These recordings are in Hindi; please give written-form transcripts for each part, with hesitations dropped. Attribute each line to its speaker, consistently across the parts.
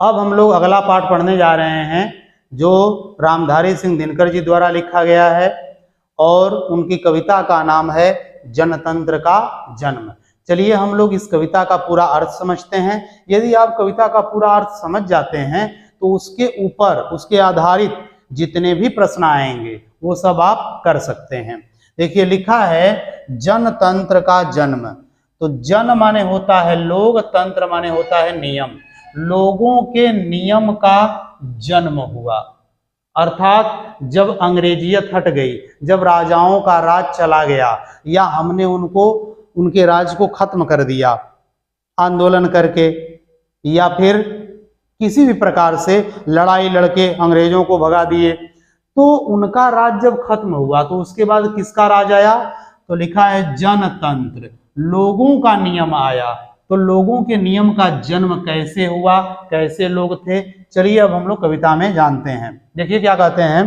Speaker 1: अब हम लोग अगला पाठ पढ़ने जा रहे हैं जो रामधारी सिंह दिनकर जी द्वारा लिखा गया है और उनकी कविता का नाम है जनतंत्र का जन्म। चलिए हम लोग इस कविता का पूरा अर्थ समझते हैं। यदि आप कविता का पूरा अर्थ समझ जाते हैं तो उसके ऊपर उसके आधारित जितने भी प्रश्न आएंगे वो सब आप कर सकते हैं। देखिए लिखा है जनतंत्र का जन्म। तो जन माने होता है लोग, तंत्र माने होता है नियम। लोगों के नियम का जन्म हुआ, अर्थात जब अंग्रेजियत हट गई, जब राजाओं का राज चला गया या हमने उनके राज को खत्म कर दिया आंदोलन करके या फिर किसी भी प्रकार से लड़ाई लड़के अंग्रेजों को भगा दिए, तो उनका राज जब खत्म हुआ तो उसके बाद किसका राज आया? तो लिखा है जनतंत्र, लोगों का नियम आया। तो लोगों के नियम का जन्म कैसे हुआ, कैसे लोग थे, चलिए अब हम लोग कविता में जानते हैं। देखिए क्या कहते हैं,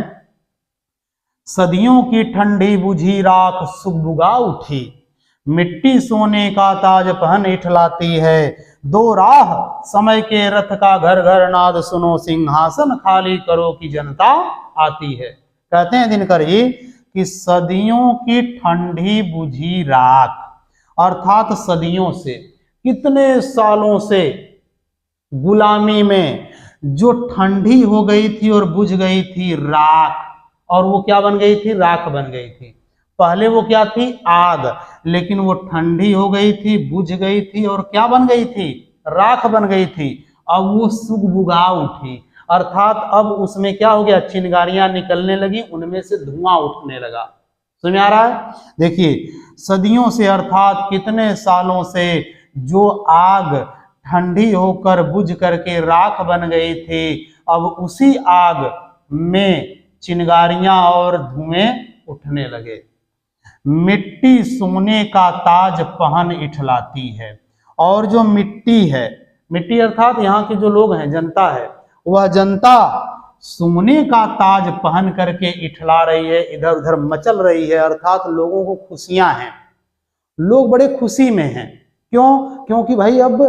Speaker 1: सदियों की ठंडी बुझी राख सुगबुगा उठी, मिट्टी सोने का ताज पहन इठलाती है, दो राह समय के रथ का घर घर नाद सुनो, सिंहासन खाली करो कि जनता आती है। कहते हैं दिनकर जी कि सदियों की ठंडी बुझी राख, अर्थात सदियों से, कितने सालों से गुलामी में जो ठंडी हो गई थी और बुझ गई थी राख, और वो क्या बन गई थी? राख बन गई थी। पहले वो क्या थी? आग, लेकिन वो ठंडी हो गई थी, बुझ गई थी और क्या बन गई थी? राख बन गई थी। अब वो सुगबुगा उठी, अर्थात अब उसमें क्या हो गया? चिंगारियां निकलने लगी, उनमें से धुआं उठने लगा। समझ में आ रहा है? देखिए सदियों से अर्थात कितने सालों से जो आग ठंडी होकर बुझ करके राख बन गई थी, अब उसी आग में चिंगारियां और धुएं उठने लगे। मिट्टी सोने का ताज पहन इठलाती है, और जो मिट्टी है, मिट्टी अर्थात यहाँ के जो लोग हैं, जनता है, वह जनता सोने का ताज पहन करके इठला रही है, इधर उधर मचल रही है, अर्थात लोगों को खुशियां हैं, लोग बड़े खुशी में हैं। क्यों? क्योंकि भाई अब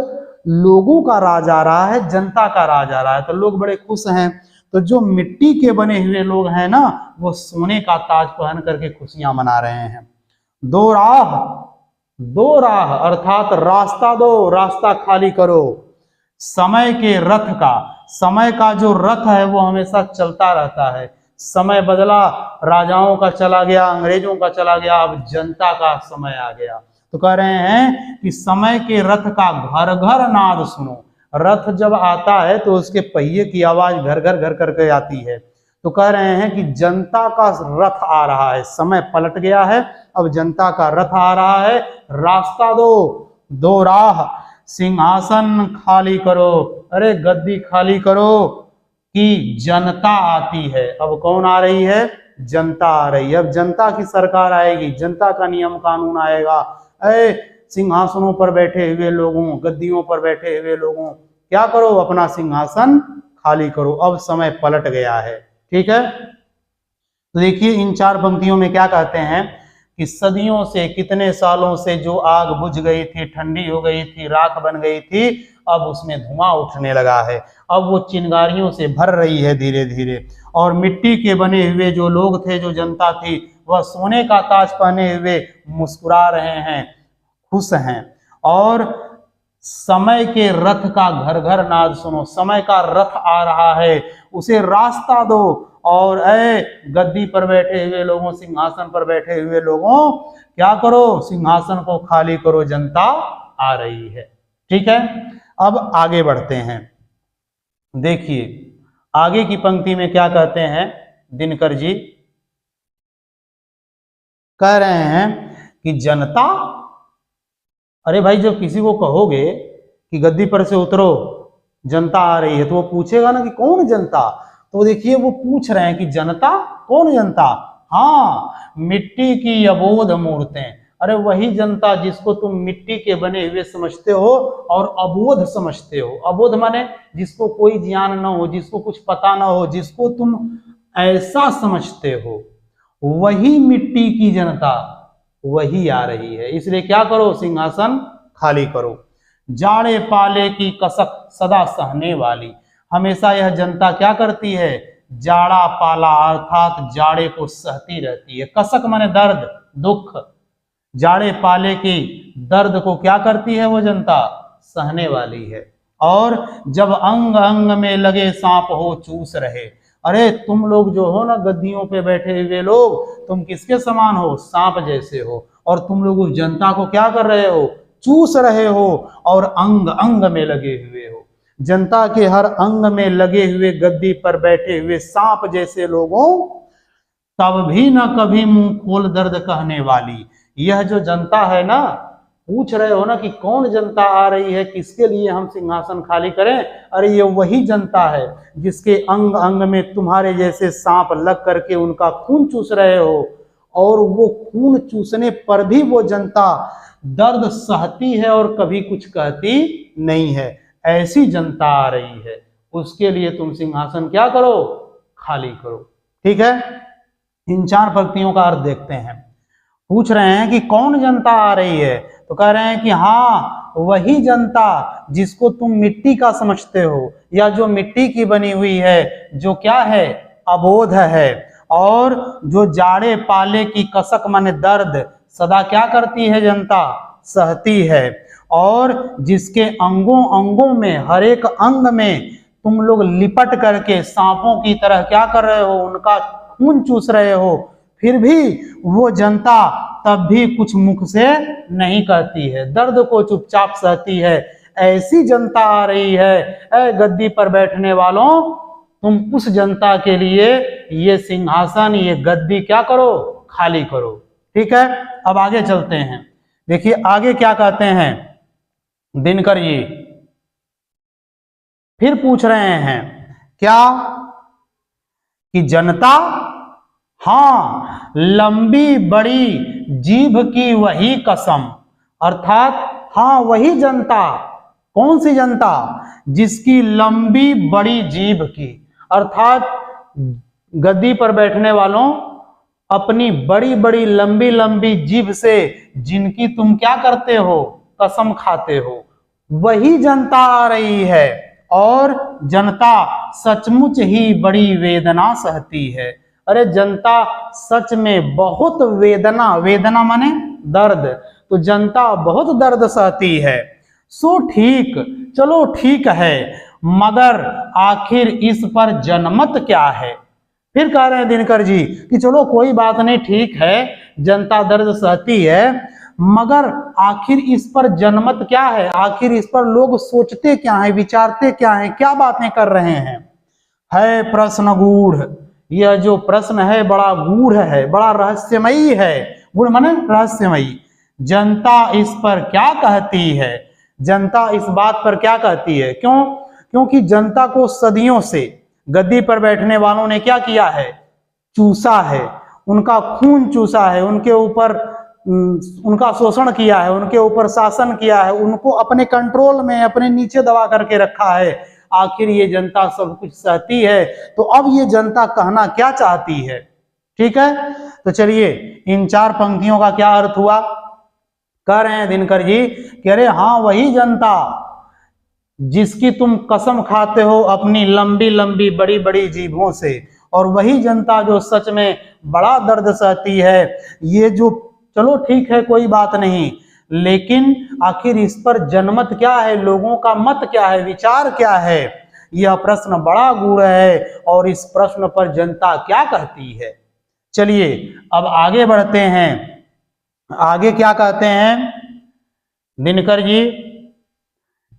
Speaker 1: लोगों का राज आ रहा है, जनता का राज आ रहा है, तो लोग बड़े खुश हैं। तो जो मिट्टी के बने हुए लोग हैं ना, वो सोने का ताज पहन करके खुशियां मना रहे हैं। दो राह अर्थात रास्ता दो, रास्ता खाली करो। समय के रथ का, समय का जो रथ है वो हमेशा चलता रहता है। समय बदला, राजाओं का चला गया, अंग्रेजों का चला गया, अब जनता का समय आ गया। तो कह रहे हैं कि समय के रथ का घर घर नाद सुनो। रथ जब आता है तो उसके पहिए की आवाज घर घर घर करके आती है। तो कह रहे हैं कि जनता का रथ आ रहा है, समय पलट गया है, अब जनता का रथ आ रहा है। रास्ता दो, दो राह, सिंहासन खाली करो, अरे गद्दी खाली करो कि जनता आती है। अब कौन आ रही है? जनता आ रही है। अब जनता की सरकार आएगी, जनता का नियम कानून आएगा। अरे सिंहासनों पर बैठे हुए लोगों, गद्दियों पर बैठे हुए लोगों, क्या करो? अपना सिंहासन खाली करो, अब समय पलट गया है। ठीक है, तो देखिए इन चार पंक्तियों में क्या कहते हैं कि सदियों से, कितने सालों से जो आग बुझ गई थी, ठंडी हो गई थी, राख बन गई थी, अब उसमें धुआं उठने लगा है, अब वो चिंगारियों से भर रही है धीरे धीरे। और मिट्टी के बने हुए जो लोग थे, जो जनता थी, वह सोने का ताज पहने हुए मुस्कुरा रहे हैं, खुश हैं। और समय के रथ का घर घर नाद सुनो, समय का रथ आ रहा है, उसे रास्ता दो। और ऐ गद्दी पर बैठे हुए लोगों, सिंहासन पर बैठे हुए लोगों, क्या करो? सिंहासन को खाली करो, जनता आ रही है। ठीक है, अब आगे बढ़ते हैं। देखिए आगे की पंक्ति में क्या कहते हैं दिनकर जी, कह रहे हैं कि जनता, अरे भाई जब किसी को कहोगे कि गद्दी पर से उतरो, जनता आ रही है, तो वो पूछेगा ना कि कौन जनता। तो देखिए वो पूछ रहे हैं कि जनता, कौन जनता? हाँ, मिट्टी की अबोध मूर्तें। अरे वही जनता जिसको तुम मिट्टी के बने हुए समझते हो और अबोध समझते हो। अबोध माने जिसको कोई ज्ञान न हो, जिसको कुछ पता न हो, जिसको तुम ऐसा समझते हो, वही मिट्टी की जनता वही आ रही है। इसलिए क्या करो? सिंहासन खाली करो। जाड़े पाले की कसक सदा सहने वाली, हमेशा यह जनता क्या करती है, जाड़ा पाला अर्थात जाड़े को सहती रहती है। कसक माने दर्द, दुख, जाड़े पाले की दर्द को क्या करती है वो जनता, सहने वाली है। और जब अंग अंग में लगे सांप हो चूस रहे, अरे तुम लोग जो हो ना गद्दियों पे बैठे हुए लोग, तुम किसके समान हो, सांप जैसे हो, और तुम लोग उस जनता को क्या कर रहे हो, चूस रहे हो और अंग अंग में लगे हुए हो। जनता के हर अंग में लगे हुए गद्दी पर बैठे हुए सांप जैसे लोगों, तब भी न कभी मुंह खोल दर्द कहने वाली। यह जो जनता है ना, पूछ रहे हो ना कि कौन जनता आ रही है, किसके लिए हम सिंहासन खाली करें, अरे ये वही जनता है जिसके अंग अंग में तुम्हारे जैसे सांप लग करके उनका खून चूस रहे हो, और वो खून चूसने पर भी वो जनता दर्द सहती है और कभी कुछ कहती नहीं है। ऐसी जनता आ रही है, उसके लिए तुम सिंहासन क्या करो, खाली करो। ठीक है, इन 4 पंक्तियों का अर्थ देखते हैं। पूछ रहे हैं कि कौन जनता आ रही है, तो कह रहे हैं कि हाँ वही जनता जिसको तुम मिट्टी का समझते हो, या जो मिट्टी की बनी हुई है, जो क्या है, अबोध है, और जो जाड़े पाले की कसक माने दर्द सदा क्या करती है जनता, सहती है, और जिसके अंगों अंगों में, हर एक अंग में तुम लोग लिपट करके सांपों की तरह क्या कर रहे हो, उनका खून चूस रहे हो, फिर भी वो जनता तब भी कुछ मुख से नहीं कहती है, दर्द को चुपचाप सहती है। ऐसी जनता आ रही है, ऐ गद्दी पर बैठने वालों, तुम उस जनता के लिए ये सिंहासन, ये गद्दी क्या करो, खाली करो। ठीक है, अब आगे चलते हैं। देखिए आगे क्या कहते हैं दिनकर जी, फिर पूछ रहे हैं क्या, कि जनता, हाँ लंबी बड़ी जीभ की वही कसम, अर्थात हाँ वही जनता, कौन सी जनता, जिसकी लंबी बड़ी जीभ की, अर्थात गद्दी पर बैठने वालों, अपनी बड़ी बड़ी लंबी लंबी जीभ से जिनकी तुम क्या करते हो, कसम खाते हो, वही जनता आ रही है, और जनता सचमुच ही बड़ी वेदना सहती है। अरे जनता सच में बहुत वेदना, वेदना माने दर्द, तो जनता बहुत दर्द सहती है। सो ठीक, चलो ठीक है, मगर आखिर इस पर जनमत क्या है। फिर कह रहे हैं दिनकर जी कि चलो कोई बात नहीं, ठीक है जनता दर्द सहती है, मगर आखिर इस पर जनमत क्या है, आखिर इस पर लोग सोचते क्या है, विचारते क्या है, क्या बातें कर रहे हैं। है प्रश्न गूढ़, यह जो प्रश्न है बड़ा गूढ़ है, बड़ा रहस्यमयी है। गूढ़ माने रहस्यमयी। जनता इस पर क्या कहती है, जनता इस बात पर क्या कहती है, क्यों, क्योंकि जनता को सदियों से गद्दी पर बैठने वालों ने क्या किया है, चूसा है, उनका खून चूसा है, उनके ऊपर उनका शोषण किया है, उनके ऊपर शासन किया है, उनको अपने कंट्रोल में, अपने नीचे दबा करके रखा है। आखिर ये जनता सब कुछ सहती है, तो अब ये जनता कहना क्या चाहती है। ठीक है, तो चलिए इन 4 पंक्तियों का क्या अर्थ हुआ। कह रहे हैं दिनकर जी कि अरे हाँ वही जनता जिसकी तुम कसम खाते हो अपनी लंबी लंबी बड़ी बड़ी जीभों से, और वही जनता जो सच में बड़ा दर्द सहती है। ये जो, चलो ठीक है कोई बात नहीं, लेकिन आखिर इस पर जनमत क्या है, लोगों का मत क्या है, विचार क्या है, यह प्रश्न बड़ा गूढ़ है, और इस प्रश्न पर जनता क्या कहती है। चलिए अब आगे बढ़ते हैं। आगे क्या कहते हैं दिनकर जी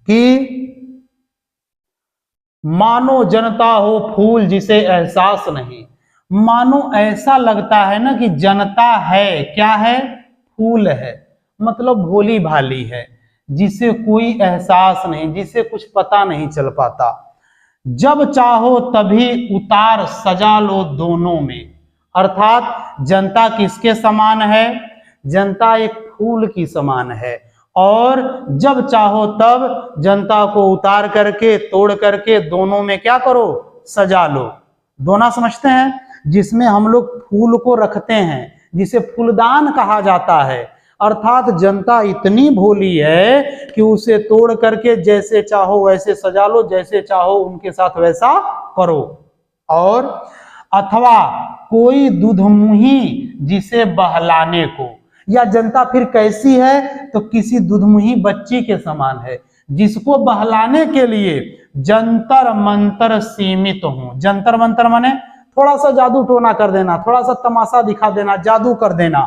Speaker 1: कि मानो जनता हो फूल जिसे एहसास नहीं, मानो ऐसा लगता है ना कि जनता है, क्या है, फूल है, मतलब भोली भाली है, जिसे कोई एहसास नहीं, जिसे कुछ पता नहीं चल पाता। जब चाहो तभी उतार सजा लो दोनों में, अर्थात जनता किसके समान है, जनता एक फूल की समान है, और जब चाहो तब जनता को उतार करके, तोड़ करके दोनों में क्या करो, सजा लो। दोना समझते हैं, जिसमें हम लोग फूल को रखते हैं, जिसे फूलदान कहा जाता है, अर्थात जनता इतनी भोली है कि उसे तोड़ करके जैसे चाहो वैसे सजा लो, जैसे चाहो उनके साथ वैसा करो। और अथवा कोई दुधमुही जिसे बहलाने को, या जनता फिर कैसी है तो किसी दुधमुही बच्ची के समान है जिसको बहलाने के लिए जंतर मंतर सीमित हो। जंतर मंतर माने थोड़ा सा जादू टोना कर देना, थोड़ा सा तमाशा दिखा देना, जादू कर देना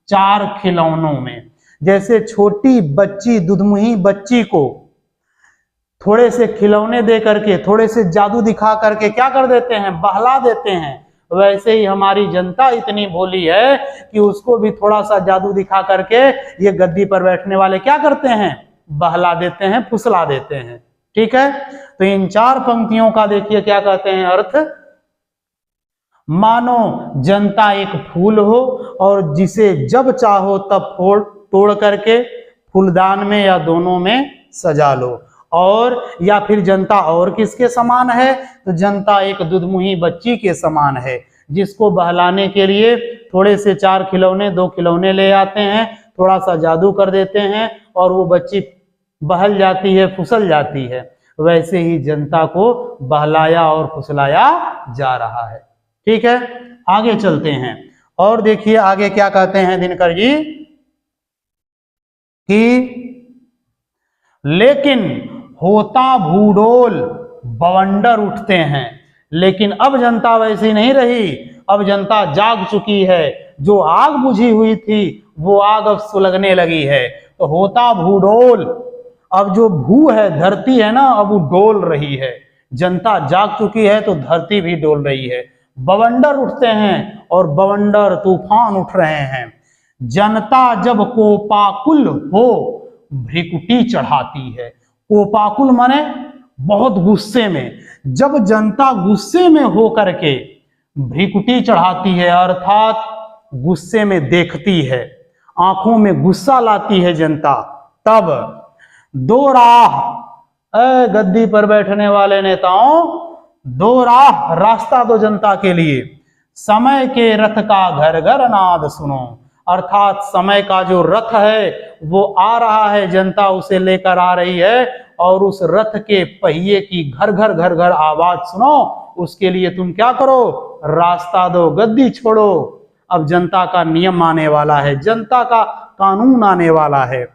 Speaker 1: 4 खिलौनों में। जैसे छोटी बच्ची दुधमुही बच्ची को थोड़े से खिलौने दे करके, थोड़े से जादू दिखा करके क्या कर देते हैं, बहला देते हैं। वैसे ही हमारी जनता इतनी भोली है कि उसको भी थोड़ा सा जादू दिखा करके ये गद्दी पर बैठने वाले क्या करते हैं, बहला देते हैं, फुसला देते हैं। ठीक है, तो इन 4 पंक्तियों का देखिए क्या कहते हैं अर्थ। मानो जनता एक फूल हो और जिसे जब चाहो तब तोड़ करके फूलदान में या दोनों में सजा लो। और या फिर जनता और किसके समान है, तो जनता एक दुधमुही बच्ची के समान है जिसको बहलाने के लिए थोड़े से 4 खिलौने 2 खिलौने ले आते हैं, थोड़ा सा जादू कर देते हैं और वो बच्ची बहल जाती है, फुसल जाती है। वैसे ही जनता को बहलाया और फुसलाया जा रहा है। ठीक है, आगे चलते हैं और देखिए आगे क्या कहते हैं दिनकर जी कि लेकिन होता भूडोल बवंडर उठते हैं। लेकिन अब जनता वैसी नहीं रही, अब जनता जाग चुकी है। जो आग बुझी हुई थी वो आग अब सुलगने लगी है। तो होता भूडोल, अब जो भू है धरती है ना, अब वो डोल रही है। जनता जाग चुकी है तो धरती भी डोल रही है। बवंडर उठते हैं और बवंडर तूफान उठ रहे हैं। जनता जब कोपाकुल हो भ्रिकुटी चढ़ाती है। कोपाकुल माने बहुत गुस्से में। जब जनता गुस्से में हो करके भ्रिकुटी चढ़ाती है अर्थात गुस्से में देखती है, आंखों में गुस्सा लाती है जनता, तब 2 राह, गद्दी पर बैठने वाले नेताओं 2 राह, रास्ता दो जनता के लिए। समय के रथ का घर घर नाद सुनो, अर्थात समय का जो रथ है वो आ रहा है, जनता उसे लेकर आ रही है और उस रथ के पहिए की घर घर आवाज सुनो। उसके लिए तुम क्या करो, रास्ता दो, गद्दी छोड़ो। अब जनता का नियम आने वाला है, जनता का कानून आने वाला है।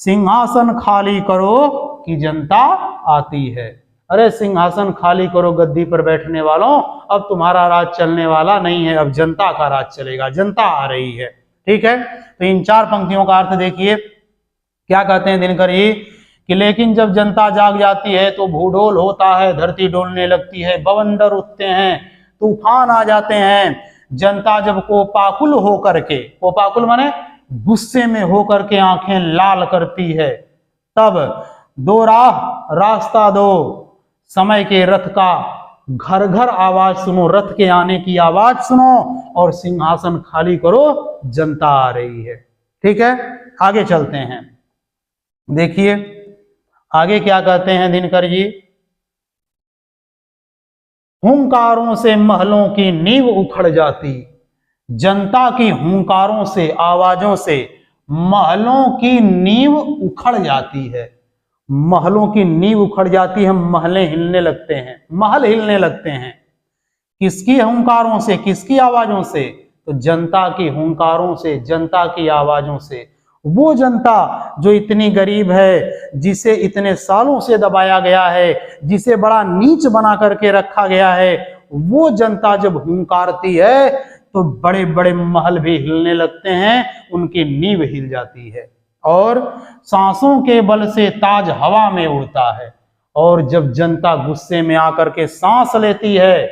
Speaker 1: सिंहासन खाली करो कि जनता आती है। अरे सिंहासन खाली करो गद्दी पर बैठने वालों, अब तुम्हारा राज चलने वाला नहीं है, अब जनता का राज चलेगा, जनता आ रही है। ठीक है, तो इन 4 पंक्तियों का अर्थ देखिए क्या कहते हैं दिनकर जी कि लेकिन जब जनता जाग जाती है तो भूडोल होता है, धरती डोलने लगती है, बवंडर उठते हैं, तूफान आ जाते हैं। जनता जब कोपाकुल हो करके, कोपाकुल माने गुस्से में हो करके आंखें लाल करती है, तब 2 राह, रास्ता दो, समय के रथ का घर घर आवाज सुनो, रथ के आने की आवाज सुनो और सिंहासन खाली करो, जनता आ रही है। ठीक है, आगे चलते हैं। देखिए आगे क्या कहते हैं दिनकर जी, हुंकारों से महलों की नींव उखड़ जाती। जनता की हुंकारों से, आवाजों से महलों की नींव उखड़ जाती है। महलों की नींव उखड़ जाती है, महलें हिलने लगते हैं, महल हिलने लगते हैं। किसकी हुंकारों से, किसकी आवाजों से, तो जनता की हुंकारों से, जनता की आवाजों से। वो जनता जो इतनी गरीब है, जिसे इतने सालों से दबाया गया है, जिसे बड़ा नीच बना करके रखा गया है, वो जनता जब हुंकारती है तो बड़े बड़े महल भी हिलने लगते हैं, उनकी नींव हिल जाती है। और सांसों के बल से ताज हवा में उड़ता है। और जब जनता गुस्से में आकर के सांस लेती है,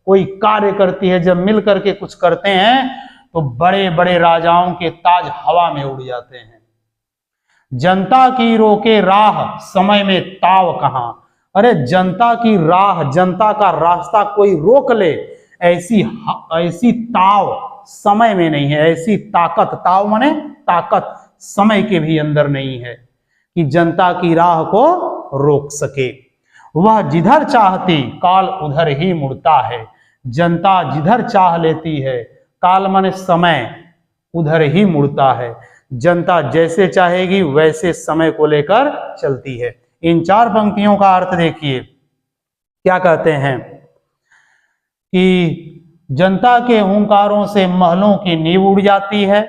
Speaker 1: कोई कार्य करती है, जब मिल करके कुछ करते हैं तो बड़े बड़े राजाओं के ताज हवा में उड़ जाते हैं। जनता की रोके राह, समय में ताव कहां। अरे जनता की राह, जनता का रास्ता कोई रोक ले, ऐसी ताव समय में नहीं है, ऐसी ताकत, ताव माने ताकत, समय के भी अंदर नहीं है कि जनता की राह को रोक सके। वह जिधर चाहती काल उधर ही मुड़ता है। जनता जिधर चाह लेती है, काल माने समय, उधर ही मुड़ता है। जनता जैसे चाहेगी वैसे समय को लेकर चलती है। इन 4 पंक्तियों का अर्थ देखिए, क्या कहते हैं कि जनता के हुंकारों से महलों की नींव उड़ जाती है,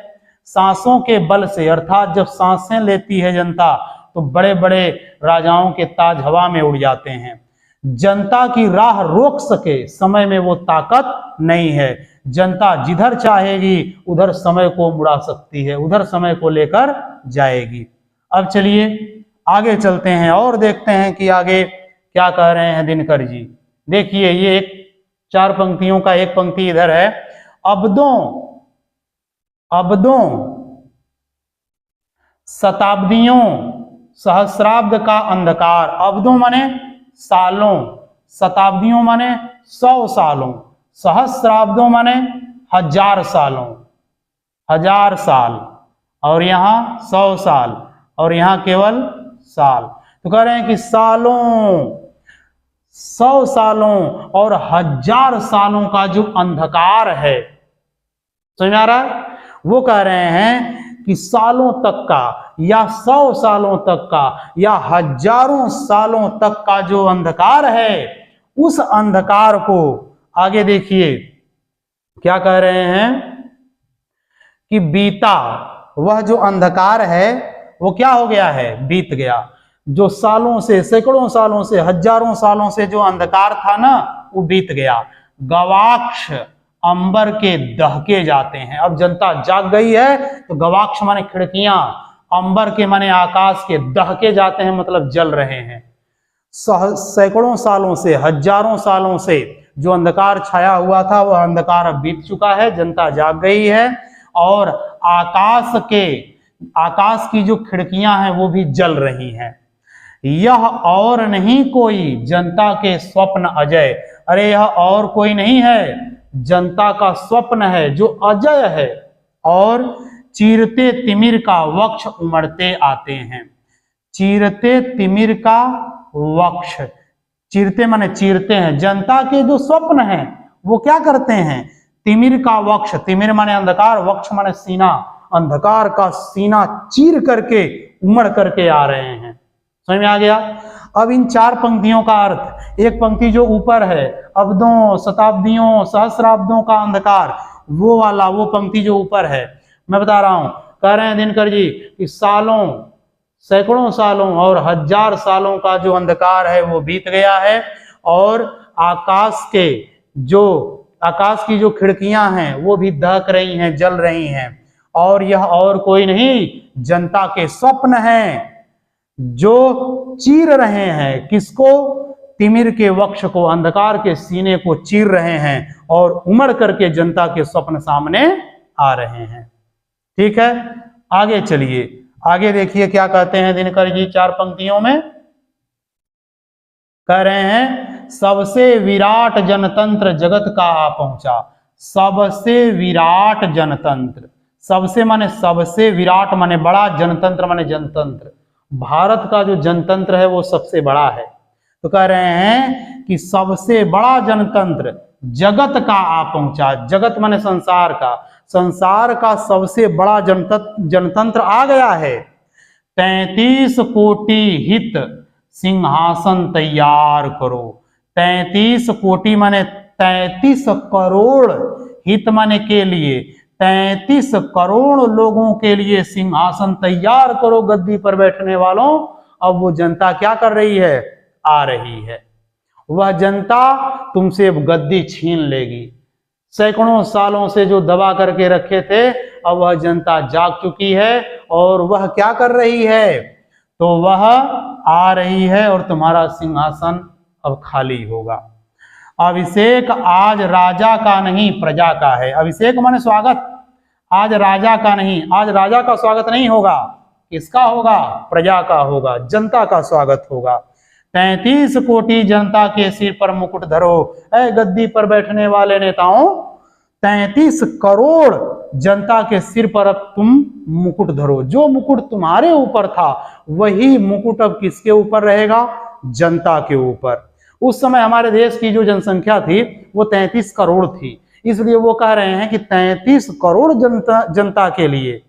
Speaker 1: सांसों के बल से, अर्थात जब सांसें लेती है जनता तो बड़े बड़े राजाओं के ताज हवा में उड़ जाते हैं। जनता की राह रोक सके समय में वो ताकत नहीं है। जनता जिधर चाहेगी उधर समय को मुड़ा सकती है, उधर समय को लेकर जाएगी। अब चलिए आगे चलते हैं और देखते हैं कि आगे क्या कह रहे हैं दिनकर जी। देखिए ये एक 4 पंक्तियों का एक पंक्ति इधर है। अब्दों शताब्दियों सहस्राब्द का अंधकार। अब्दों माने सालों, शताब्दियों माने 100 सालों, सहस्राब्दों माने 1000 सालों, 1000 साल, और यहाँ 100 साल, और यहाँ केवल साल। तो कह रहे हैं कि सालों, 100 सालों और 1000 सालों का जो अंधकार है, समझ में आ रहा है? वो कह रहे हैं कि सालों तक का या 100 सालों तक का या हजारों सालों तक का जो अंधकार है, उस अंधकार को आगे देखिए क्या कह रहे हैं कि बीता, वह जो अंधकार है वो क्या हो गया है, बीत गया। जो सालों से, सैकड़ों सालों से, हजारों सालों से जो अंधकार था ना, वो बीत गया। गवाक्ष अंबर के दहके जाते हैं। अब जनता जाग गई है तो गवाक्ष माने खिड़कियां, अंबर के माने आकाश के, दहके जाते हैं मतलब जल रहे हैं। सैकड़ों सालों से, हजारों सालों से जो अंधकार छाया हुआ था वह अंधकार अब बीत चुका है, जनता जाग गई है, और आकाश की जो खिड़कियां हैं वो भी जल रही हैं। यह और नहीं कोई जनता के स्वप्न अजय। अरे यह और कोई नहीं है, जनता का स्वप्न है जो अजय है, और चीरते तिमिर का वक्ष उमड़ते आते हैं। चीरते तिमिर का वक्ष, चीरते माने चीरते हैं, जनता के जो स्वप्न हैं वो क्या करते हैं, तिमिर का वक्ष, तिमिर माने अंधकार, वक्ष माने सीना, अंधकार का सीना चीर करके उमड़ करके आ रहे हैं। समझ में आ गया? अब इन 4 पंक्तियों का अर्थ, एक पंक्ति जो ऊपर है, अब्दों शताब्दियों सहस्राब्दों का अंधकार, वो वाला, वो पंक्ति जो ऊपर है मैं बता रहा हूं, कह रहे हैं दिनकर जी कि सालों, सैकड़ों सालों और 1000 सालों का जो अंधकार है वो बीत गया है, और आकाश की जो खिड़कियां हैं वो भी दहक रही हैं, जल रही हैं, और यह और कोई नहीं, जनता के स्वप्न हैं जो चीर रहे हैं। किसको? तिमिर के वक्ष को, अंधकार के सीने को चीर रहे हैं, और उमड़ करके जनता के स्वप्न सामने आ रहे हैं। ठीक है, आगे चलिए, आगे देखिए क्या कहते हैं दिनकर जी 4 पंक्तियों में। कह रहे हैं सबसे विराट जनतंत्र जगत का आ पहुंचा। सबसे विराट जनतंत्र, सबसे माने सबसे, विराट माने बड़ा, जनतंत्र माने जनतंत्र। भारत का जो जनतंत्र है वो सबसे बड़ा है। तो कह रहे हैं कि सबसे बड़ा जनतंत्र जगत का आ पहुंचा। जगत माने संसार का, संसार का सबसे बड़ा जनतंत्र आ गया है। 33 कोटि हित सिंहासन तैयार करो। 33 कोटि माने 33 करोड़, हित माने के लिए, 33 करोड़ लोगों के लिए सिंहासन तैयार करो गद्दी पर बैठने वालों। अब वो जनता क्या कर रही है, आ रही है। वह जनता तुमसे अब गद्दी छीन लेगी। सैकड़ों सालों से जो दबा करके रखे थे, अब वह जनता जाग चुकी है, और वह क्या कर रही है, तो वह आ रही है, और तुम्हारा सिंहासन अब खाली होगा। अभिषेक आज राजा का नहीं प्रजा का है। अभिषेक माने स्वागत, आज राजा का नहीं, आज राजा का स्वागत नहीं होगा, किसका होगा, प्रजा का होगा, जनता का स्वागत होगा। 33 कोटि जनता के सिर पर मुकुट धरो। ऐ गद्दी पर बैठने वाले नेताओं, 33 करोड़ जनता के सिर पर अब तुम मुकुट धरो। जो मुकुट तुम्हारे ऊपर था वही मुकुट अब किसके ऊपर रहेगा, जनता के ऊपर। उस समय हमारे देश की जो जनसंख्या थी वो 33 करोड़ थी, इसलिए वो कह रहे हैं कि 33 करोड़ जनता के लिए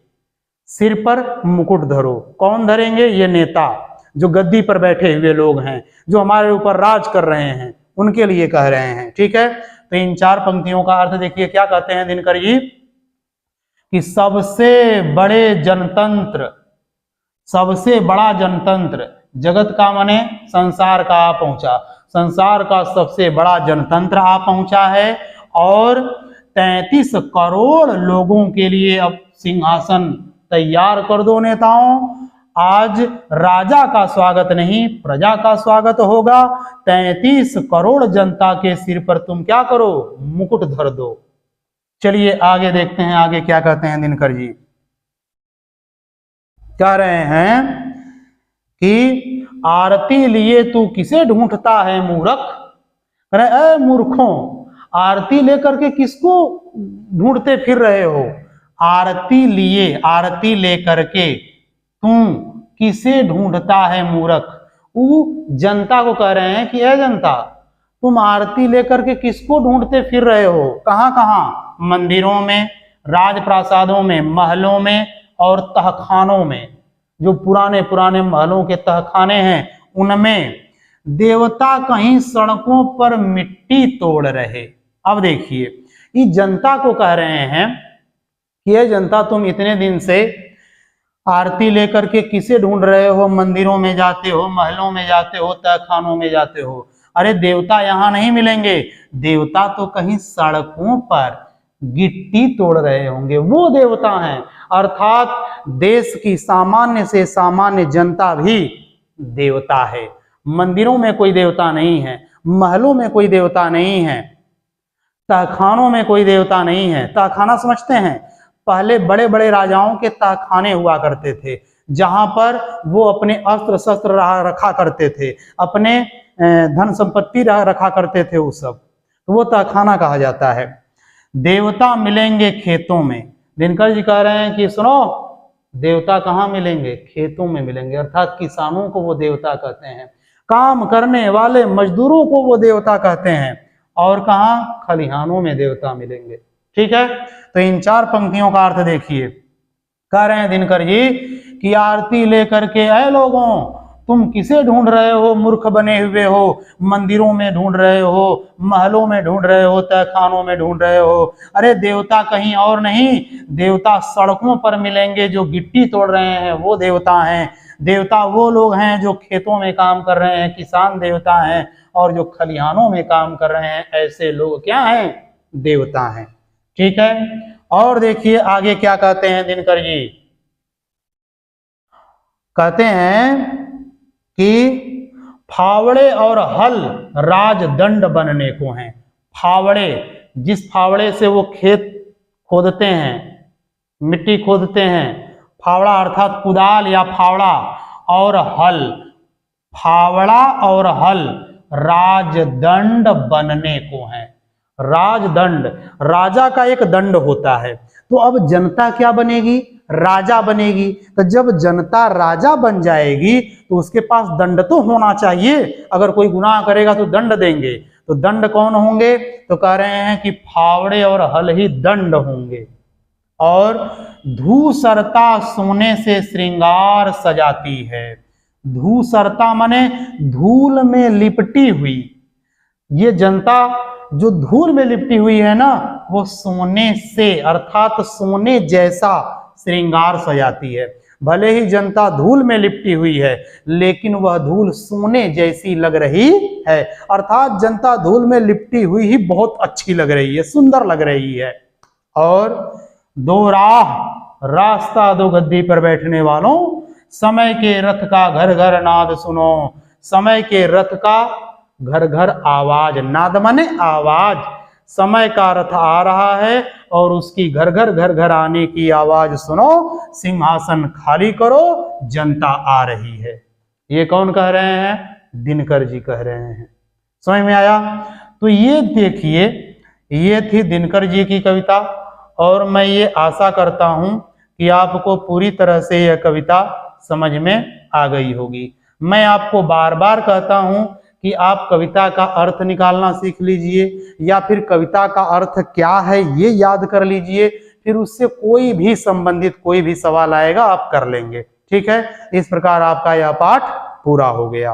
Speaker 1: सिर पर मुकुट धरो। कौन धरेंगे? ये नेता, जो गद्दी पर बैठे हुए लोग हैं, जो हमारे ऊपर राज कर रहे हैं, उनके लिए कह रहे हैं। ठीक है, तो इन 4 पंक्तियों का अर्थ देखिए क्या कहते हैं दिनकर जी कि सबसे बड़े जनतंत्र, सबसे बड़ा जनतंत्र, जगत का माने संसार का आ पहुंचा, संसार का सबसे बड़ा जनतंत्र आ पहुंचा है और 33 करोड़ लोगों के लिए अब सिंहासन तैयार कर दो नेताओं। आज राजा का स्वागत नहीं, प्रजा का स्वागत होगा। 33 करोड़ जनता के सिर पर तुम क्या करो? मुकुट धर दो। चलिए आगे देखते हैं, आगे क्या कहते हैं दिनकर जी। कह रहे हैं कि आरती लिए तू किसे ढूंढता है मूर्ख? अरे ए मूर्खों, आरती लेकर के किसको ढूंढते फिर रहे हो? आरती लिए, आरती लेकर के तुम किसे ढूंढता है मूर्ख? वो जनता को कह रहे हैं कि ए जनता, तुम आरती लेकर के किसको ढूंढते फिर रहे हो? कहां कहां? मंदिरों में, राजप्रासादों में, महलों में और तहखानों में। जो पुराने पुराने महलों के तहखाने हैं उनमें देवता कहीं सड़कों पर मिट्टी तोड़ रहे। अब देखिए, ये जनता को कह रहे हैं कि ये जनता, तुम इतने दिन से आरती लेकर के किसे ढूंढ रहे हो? मंदिरों में जाते हो, महलों में जाते हो, तहखानों में जाते हो। अरे देवता यहाँ नहीं मिलेंगे, देवता तो कहीं सड़कों पर गिट्टी तोड़ रहे होंगे, वो देवता हैं। अर्थात देश की सामान्य से सामान्य जनता भी देवता है। मंदिरों में कोई देवता नहीं है, महलों में कोई देवता नहीं है, तहखानों में कोई देवता नहीं है। तहखाना समझते हैं? पहले बड़े बड़े राजाओं के तहखाने हुआ करते थे, जहां पर वो अपने अस्त्र शस्त्र रखा करते थे, अपने धन संपत्ति रखा करते थे, वो सब, तो वो तहखाना कहा जाता है। देवता मिलेंगे खेतों में। दिनकर जी कह रहे हैं कि सुनो, देवता कहाँ मिलेंगे? खेतों में मिलेंगे। अर्थात किसानों को वो देवता कहते हैं, काम करने वाले मजदूरों को वो देवता कहते हैं। और कहाँ? खलिहानों में देवता मिलेंगे। ठीक है, तो इन 4 पंक्तियों का अर्थ देखिए। कह रहे हैं दिनकर जी कि आरती लेकर के ऐ लोगों, तुम किसे ढूंढ रहे हो? मूर्ख बने हुए हो। मंदिरों में ढूंढ रहे हो, महलों में ढूंढ रहे हो, तहखानों में ढूंढ रहे हो। अरे देवता कहीं और नहीं, देवता सड़कों पर मिलेंगे। जो गिट्टी तोड़ रहे हैं वो देवता हैं। देवता वो लोग हैं जो खेतों में काम कर रहे हैं, किसान देवता हैं। और जो खलिहानों में काम कर रहे हैं, ऐसे लोग क्या हैं? देवता हैं। ठीक है, और देखिए आगे क्या कहते हैं दिनकर जी। कहते हैं कि फावड़े और हल राजदंड बनने को हैं। फावड़े, जिस फावड़े से वो खेत खोदते हैं, मिट्टी खोदते हैं, फावड़ा अर्थात कुदाल या फावड़ा, और हल, फावड़ा और हल राजदंड बनने को हैं। राजदंड, राजा का एक दंड होता है। तो अब जनता क्या बनेगी? राजा बनेगी। तो जब जनता राजा बन जाएगी तो उसके पास दंड तो होना चाहिए। अगर कोई गुनाह करेगा तो दंड देंगे, तो दंड कौन होंगे? तो कह रहे हैं कि फावड़े और हल ही दंड होंगे। और धूसरता सोने से श्रृंगार सजाती है। धूसरता माने धूल में लिपटी हुई। ये जनता जो धूल में लिपटी हुई है ना, वो सोने से अर्थात सोने जैसा श्रृंगार सजाती है। भले ही जनता धूल में लिपटी हुई है, लेकिन वह धूल सोने जैसी लग रही है। अर्थात जनता धूल में लिपटी हुई ही बहुत अच्छी लग रही है, सुंदर लग रही है। और दो राह, रास्ता दो गद्दी पर बैठने वालों, समय के रथ का घर घर नाद सुनो। समय के रथ का घर घर आवाज, नाद माने आवाज। समय का रथ आ रहा है और उसकी घर घर आने की आवाज सुनो। सिंहासन खाली करो, जनता आ रही है। ये कौन कह रहे हैं? दिनकर जी कह रहे हैं। समझ में आया? तो ये देखिए, ये थी दिनकर जी की कविता। और मैं ये आशा करता हूं कि आपको पूरी तरह से यह कविता समझ में आ गई होगी। मैं आपको बार बार कहता हूं कि आप कविता का अर्थ निकालना सीख लीजिए, या फिर कविता का अर्थ क्या है ये याद कर लीजिए। फिर उससे कोई भी संबंधित कोई भी सवाल आएगा आप कर लेंगे। ठीक है, इस प्रकार आपका यह पाठ पूरा हो गया।